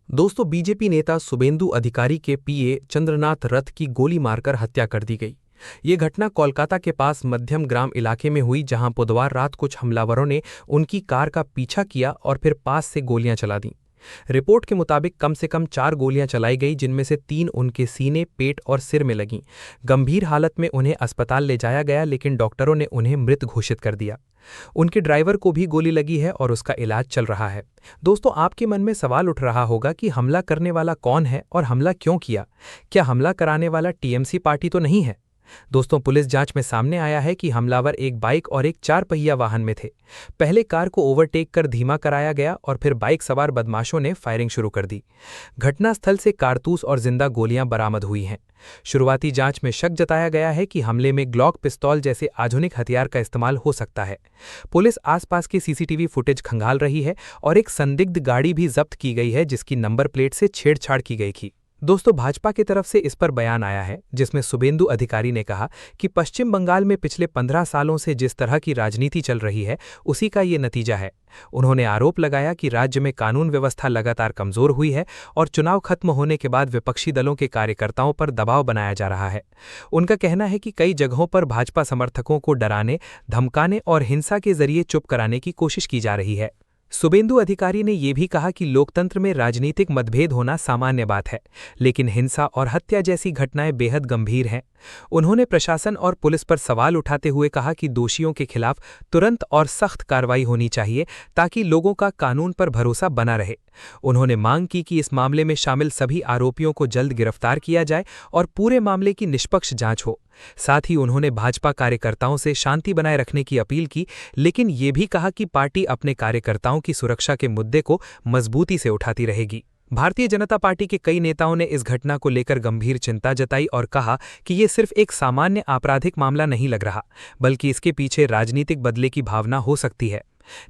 दोस्तों, बीजेपी नेता शुभेंदु अधिकारी के पीए चंद्रनाथ रथ की गोली मारकर हत्या कर दी गई। ये घटना कोलकाता के पास मध्यम ग्राम इलाके में हुई, जहां बुधवार रात कुछ हमलावरों ने उनकी कार का पीछा किया और फिर पास से गोलियां चला दी। रिपोर्ट के मुताबिक कम से कम 4 गोलियां चलाई गई, जिनमें से 3 उनके सीने, पेट और सिर में लगीं। गंभीर हालत में उन्हें अस्पताल ले जाया गया, लेकिन डॉक्टरों ने उन्हें मृत घोषित कर दिया। उनके ड्राइवर को भी गोली लगी है और उसका इलाज चल रहा है। दोस्तों, आपके मन में सवाल उठ रहा होगा कि हमला करने वाला कौन है और हमला क्यों किया? क्या हमला कराने वाला टीएमसी पार्टी तो नहीं है? दोस्तों, पुलिस जांच में सामने आया है कि हमलावर एक बाइक और एक 4 पहिया वाहन में थे। पहले कार को ओवरटेक कर धीमा कराया गया और फिर बाइक सवार बदमाशों ने फायरिंग शुरू कर दी। घटनास्थल से कारतूस और जिंदा गोलियां बरामद हुई हैं। शुरुआती जांच में शक जताया गया है कि हमले में ग्लॉक पिस्तौल जैसे आधुनिक हथियार का इस्तेमाल हो सकता है। पुलिस आसपास के सीसीटीवी फुटेज खंगाल रही है और एक संदिग्ध गाड़ी भी जब्त की गई है, जिसकी नंबर प्लेट से छेड़छाड़ की गई थी। दोस्तों, भाजपा की तरफ से इस पर बयान आया है, जिसमें शुभेंदु अधिकारी ने कहा कि पश्चिम बंगाल में पिछले 15 सालों से जिस तरह की राजनीति चल रही है, उसी का ये नतीजा है। उन्होंने आरोप लगाया कि राज्य में कानून व्यवस्था लगातार कमजोर हुई है और चुनाव खत्म होने के बाद विपक्षी दलों के कार्यकर्ताओं पर दबाव बनाया जा रहा है। उनका कहना है कि कई जगहों पर भाजपा समर्थकों को डराने, धमकाने और हिंसा के जरिए चुप कराने की कोशिश की जा रही है। शुभेंदु अधिकारी ने यह भी कहा कि लोकतंत्र में राजनीतिक मतभेद होना सामान्य बात है, लेकिन हिंसा और हत्या जैसी घटनाएं बेहद गंभीर हैं। उन्होंने प्रशासन और पुलिस पर सवाल उठाते हुए कहा कि दोषियों के खिलाफ तुरंत और सख्त कार्रवाई होनी चाहिए, ताकि लोगों का कानून पर भरोसा बना रहे। उन्होंने मांग की कि इस मामले में शामिल सभी आरोपियों को जल्द गिरफ्तार किया जाए और पूरे मामले की निष्पक्ष जांच हो। साथ ही उन्होंने भाजपा कार्यकर्ताओं से शांति बनाए रखने की अपील की, लेकिन ये भी कहा कि पार्टी अपने कार्यकर्ताओं की सुरक्षा के मुद्दे को मजबूती से उठाती रहेगी। भारतीय जनता पार्टी के कई नेताओं ने इस घटना को लेकर गंभीर चिंता जताई और कहा कि ये सिर्फ एक सामान्य आपराधिक मामला नहीं लग रहा, बल्कि इसके पीछे राजनीतिक बदले की भावना हो सकती है।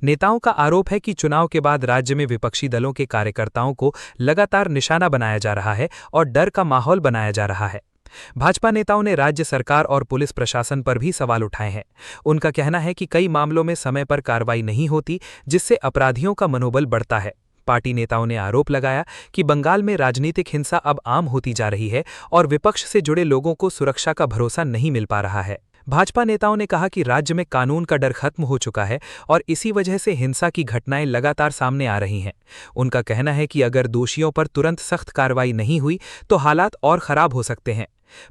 नेताओं का आरोप है कि चुनाव के बाद राज्य में विपक्षी दलों के कार्यकर्ताओं को लगातार निशाना बनाया जा रहा है और डर का माहौल बनाया जा रहा है। भाजपा नेताओं ने राज्य सरकार और पुलिस प्रशासन पर भी सवाल उठाए हैं। उनका कहना है कि कई मामलों में समय पर कार्रवाई नहीं होती, जिससे अपराधियों का मनोबल बढ़ता है। पार्टी नेताओं ने आरोप लगाया कि बंगाल में राजनीतिक हिंसा अब आम होती जा रही है और विपक्ष से जुड़े लोगों को सुरक्षा का भरोसा नहीं मिल पा रहा है। भाजपा नेताओं ने कहा कि राज्य में कानून का डर खत्म हो चुका है और इसी वजह से हिंसा की घटनाएं लगातार सामने आ रही हैं। उनका कहना है कि अगर दोषियों पर तुरंत सख्त कार्रवाई नहीं हुई तो हालात और खराब हो सकते हैं।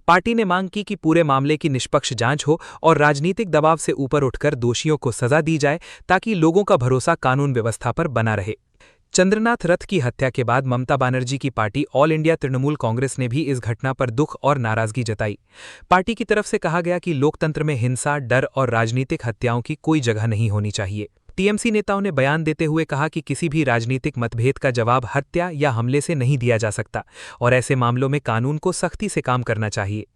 पार्टी ने मांग की कि पूरे मामले की निष्पक्ष जांच हो और राजनीतिक दबाव से ऊपर उठकर दोषियों को सजा दी जाए, ताकि लोगों का भरोसा कानून व्यवस्था पर बना रहे। चंद्रनाथ रथ की हत्या के बाद ममता बनर्जी की party all India Trinamool Congress ने भी इस घटना पर दुख और नाराजगी जताई। पार्टी की तरफ से कहा गया कि लोकतंत्र में हिंसा, डर और राजनीतिक हत्याओं की कोई जगह नहीं होनी चाहिए। टीएमसी नेताओं ने बयान देते हुए कहा कि किसी भी राजनीतिक मतभेद का जवाब हत्या या हमले से नहीं दिया जा सकता और ऐसे मामलों में कानून को सख्ती से काम करना चाहिए।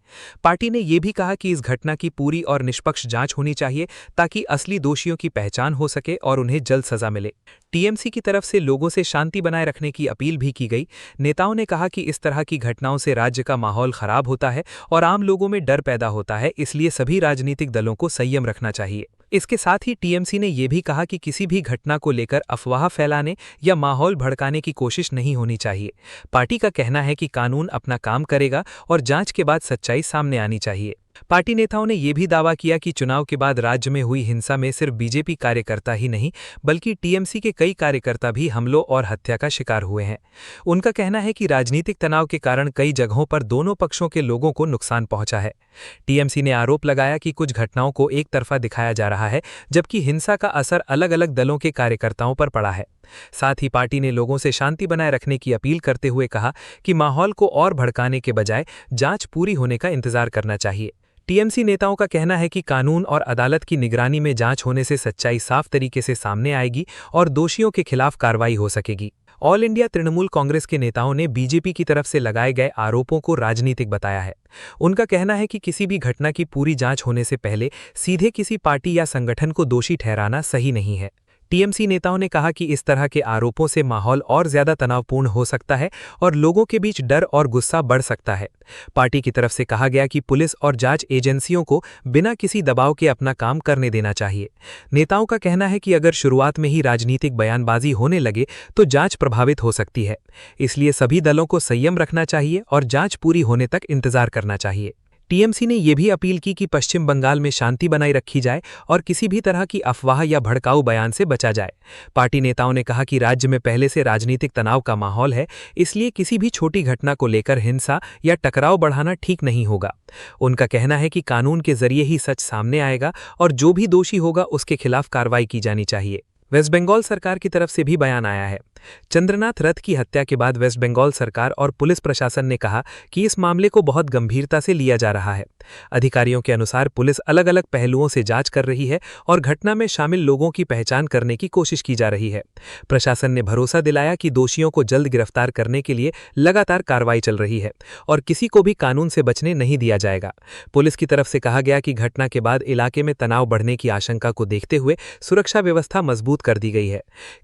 पार्टी ने यह भी कहा कि इस घटना की पूरी और निष्पक्ष जांच होनी चाहिए, ताकि असली दोषियों की पहचान हो सके और उन्हें जल्द सजा मिले। टीएमसी की तरफ से लोगों से शांति बनाए रखने की अपील भी की गई। नेताओं ने कहा कि इस तरह की घटनाओं से राज्य का माहौल खराब होता है और आम लोगों में डर पैदा होता है, इसलिए सभी राजनीतिक दलों को संयम रखना चाहिए। इसके साथ ही टीएमसी ने यह भी कहा कि किसी भी घटना को लेकर अफवाह फैलाने या माहौल भड़काने की कोशिश नहीं होनी चाहिए। पार्टी का कहना है कि कानून अपना काम करेगा और जांच के बाद सच्चाई सामने आनी चाहिए। पार्टी नेताओं ने यह भी दावा किया कि चुनाव के बाद राज्य में हुई हिंसा में सिर्फ बीजेपी कार्यकर्ता ही नहीं, बल्कि टीएमसी के कई कार्यकर्ता भी हमलों और हत्या का शिकार हुए हैं। उनका कहना है कि राजनीतिक तनाव के कारण कई जगहों पर दोनों पक्षों के लोगों को नुकसान पहुंचा है। टीएमसी ने आरोप लगाया कि कुछ घटनाओं को एक तरफा दिखाया जा रहा है, जबकि हिंसा का असर अलग अलग दलों के कार्यकर्ताओं पर पड़ा है। साथ ही पार्टी ने लोगों से शांति बनाए रखने की अपील करते हुए कहा कि माहौल को और भड़काने के बजाय जांच पूरी होने का इंतजार करना चाहिए। टीएमसी नेताओं का कहना है कि कानून और अदालत की निगरानी में जांच होने से सच्चाई साफ तरीके से सामने आएगी और दोषियों के खिलाफ कार्रवाई हो सकेगी। ऑल इंडिया तृणमूल कांग्रेस के नेताओं ने बीजेपी की तरफ से लगाए गए आरोपों को राजनीतिक बताया है। उनका कहना है कि किसी भी घटना की पूरी जांच होने से पहले सीधे किसी पार्टी या संगठन को दोषी ठहराना सही नहीं है। टीएमसी नेताओं ने कहा कि इस तरह के आरोपों से माहौल और ज्यादा तनावपूर्ण हो सकता है और लोगों के बीच डर और गुस्सा बढ़ सकता है। पार्टी की तरफ से कहा गया कि पुलिस और जांच एजेंसियों को बिना किसी दबाव के अपना काम करने देना चाहिए। नेताओं का कहना है कि अगर शुरुआत में ही राजनीतिक बयानबाजी होने लगे तो जांच प्रभावित हो सकती है, इसलिए सभी दलों को संयम रखना चाहिए और जांच पूरी होने तक इंतजार करना चाहिए। टीएमसी ने यह भी अपील की कि पश्चिम बंगाल में शांति बनाए रखी जाए और किसी भी तरह की अफवाह या भड़काऊ बयान से बचा जाए। पार्टी नेताओं ने कहा कि राज्य में पहले से राजनीतिक तनाव का माहौल है, इसलिए किसी भी छोटी घटना को लेकर हिंसा या टकराव बढ़ाना ठीक नहीं होगा। उनका कहना है कि कानून के जरिए ही सच सामने आएगा और जो भी दोषी होगा उसके खिलाफ कार्रवाई की जानी चाहिए। वेस्ट बंगाल सरकार की तरफ से भी बयान आया है। चंद्रनाथ रथ की हत्या के बाद वेस्ट बंगाल सरकार और पुलिस प्रशासन ने कहा कि इस मामले को बहुत गंभीरता से लिया जा रहा है। अधिकारियों के अनुसार पुलिस अलग अलग पहलुओं से जांच कर रही है और घटना में शामिल लोगों की पहचान करने की कोशिश की जा रही है। प्रशासन ने भरोसा दिलाया कि दोषियों को जल्द गिरफ्तार करने के लिए लगातार कार्रवाई चल रही है और किसी को भी कानून से बचने नहीं दिया जाएगा। पुलिस की तरफ से कहा गया कि घटना के बाद इलाके में तनाव बढ़ने की आशंका को देखते हुए सुरक्षा व्यवस्था मजबूत कर दी गई है।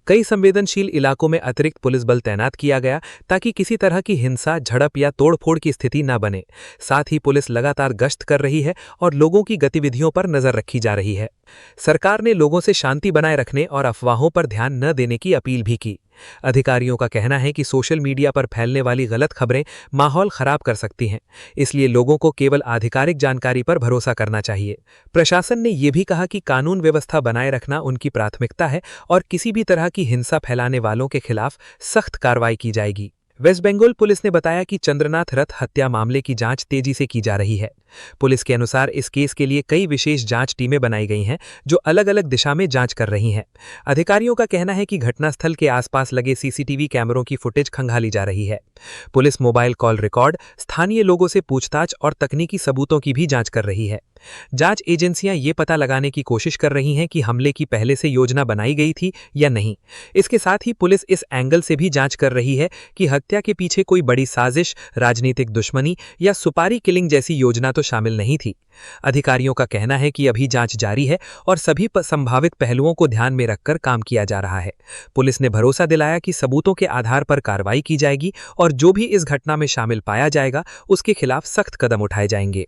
कई संवेदनशील इलाकों में अतिरिक्त पुलिस बल तैनात किया गया ताकि किसी तरह की हिंसा, झड़प या तोड़फोड़ की स्थिति न बने। साथ ही पुलिस लगातार गश्त कर रही है और लोगों की गतिविधियों पर नजर रखी जा रही है। सरकार ने लोगों से शांति बनाए रखने और अफवाहों पर ध्यान न देने की अपील भी की। अधिकारियों का कहना है कि सोशल मीडिया पर फैलने वाली गलत खबरें माहौल खराब कर सकती हैं, इसलिए लोगों को केवल आधिकारिक जानकारी पर भरोसा करना चाहिए। प्रशासन ने यह भी कहा कि कानून व्यवस्था बनाए रखना उनकी प्राथमिकता है और किसी भी तरह की हिंसा फैलाने वालों के खिलाफ सख्त कार्रवाई की जाएगी। वेस्ट बंगाल पुलिस ने बताया कि चंद्रनाथ रथ हत्या मामले की जांच तेजी से की जा रही है। पुलिस के अनुसार इस केस के लिए कई विशेष जांच टीमें बनाई गई हैं जो अलग अलग दिशा में जांच कर रही हैं। अधिकारियों का कहना है कि घटनास्थल के आसपास लगे सीसीटीवी कैमरों की फुटेज खंगाली जा रही है। पुलिस मोबाइल कॉल रिकॉर्ड, स्थानीय लोगों से पूछताछ और तकनीकी सबूतों की भी जांच कर रही है। जांच एजेंसियां ये पता लगाने की कोशिश कर रही हैं कि हमले की पहले से योजना बनाई गई थी या नहीं। इसके साथ ही पुलिस इस एंगल से भी जांच कर रही है कि हत्या के पीछे कोई बड़ी साजिश, राजनीतिक दुश्मनी या सुपारी किलिंग जैसी योजना तो शामिल नहीं थी। अधिकारियों का कहना है कि अभी जांच जारी है और सभी संभावित पहलुओं को ध्यान में रखकर काम किया जा रहा है। पुलिस ने भरोसा दिलाया कि सबूतों के आधार पर कार्रवाई की जाएगी और जो भी इस घटना में शामिल पाया जाएगा उसके खिलाफ सख्त कदम उठाए जाएंगे।